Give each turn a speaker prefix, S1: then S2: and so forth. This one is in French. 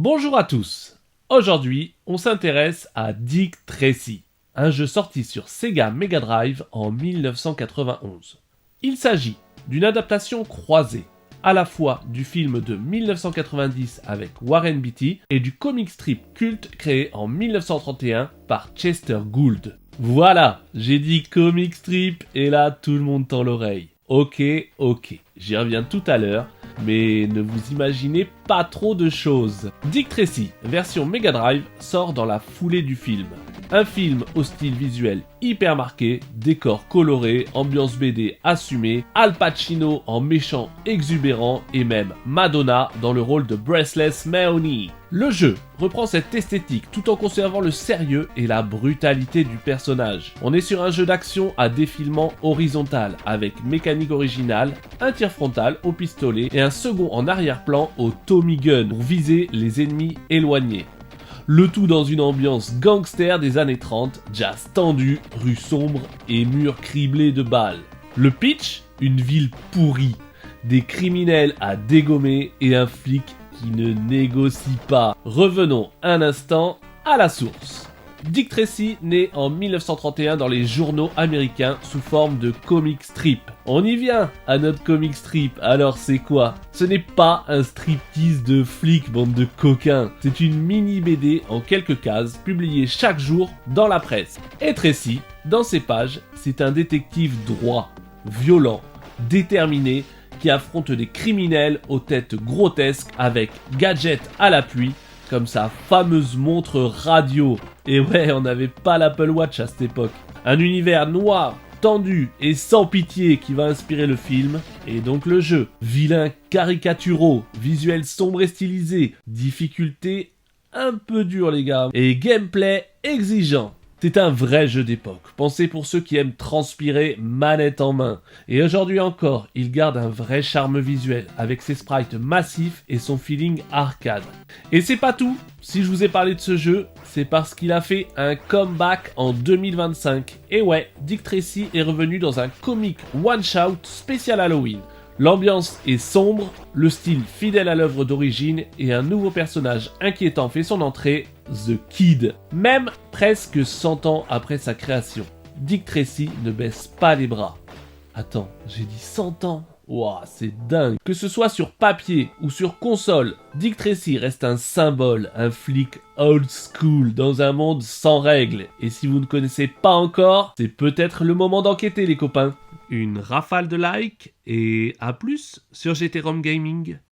S1: Bonjour à tous. Aujourd'hui, on s'intéresse à Dick Tracy, un jeu sorti sur Sega Mega Drive en 1991. Il s'agit d'une adaptation croisée, à la fois du film de 1990 avec Warren Beatty et du comic strip culte créé en 1931 par Chester Gould. Voilà, j'ai dit comic strip et là tout le monde tend l'oreille. Ok, j'y reviens tout à l'heure, mais ne vous imaginez pas trop de choses. Dick Tracy, version Mega Drive, sort dans la foulée du film. Un film au style visuel hyper marqué, décor coloré, ambiance BD assumée, Al Pacino en méchant exubérant et même Madonna dans le rôle de Breathless Mahoney. Le jeu reprend cette esthétique tout en conservant le sérieux et la brutalité du personnage. On est sur un jeu d'action à défilement horizontal avec mécanique originale, un tir frontal au pistolet et un second en arrière-plan au Tommy Gun pour viser les ennemis éloignés. Le tout dans une ambiance gangster des années 30, jazz tendu, rue sombre et murs criblés de balles. Le pitch, une ville pourrie, des criminels à dégommer et un flic qui ne négocie pas. Revenons un instant à la source. Dick Tracy naît en 1931 dans les journaux américains sous forme de comic strip. On y vient à notre comic strip, alors c'est quoi? Ce n'est pas un striptease de flics, bande de coquins. C'est une mini BD en quelques cases, publiée chaque jour dans la presse. Et Tracy, dans ses pages, c'est un détective droit, violent, déterminé, qui affronte des criminels aux têtes grotesques avec gadgets à l'appui, comme sa fameuse montre radio. Et ouais, on n'avait pas l'Apple Watch à cette époque. Un univers noir, tendu et sans pitié qui va inspirer le film, et donc le jeu. Vilains caricaturaux, visuels sombres et stylisés, difficulté un peu dure les gars, et gameplay exigeant. C'est un vrai jeu d'époque, pensé pour ceux qui aiment transpirer manette en main. Et aujourd'hui encore, il garde un vrai charme visuel, avec ses sprites massifs et son feeling arcade. Et c'est pas tout, si je vous ai parlé de ce jeu, c'est parce qu'il a fait un comeback en 2025. Et ouais, Dick Tracy est revenu dans un comic one-shot spécial Halloween. L'ambiance est sombre, le style fidèle à l'œuvre d'origine et un nouveau personnage inquiétant fait son entrée, The Kid. Même presque 100 ans après sa création, Dick Tracy ne baisse pas les bras. Attends, j'ai dit 100 ans? Ouah, c'est dingue. Que ce soit sur papier ou sur console, Dick Tracy reste un symbole, un flic old school dans un monde sans règles. Et si vous ne connaissez pas encore, c'est peut-être le moment d'enquêter les copains. Une rafale de likes et à plus sur GT Rome Gaming.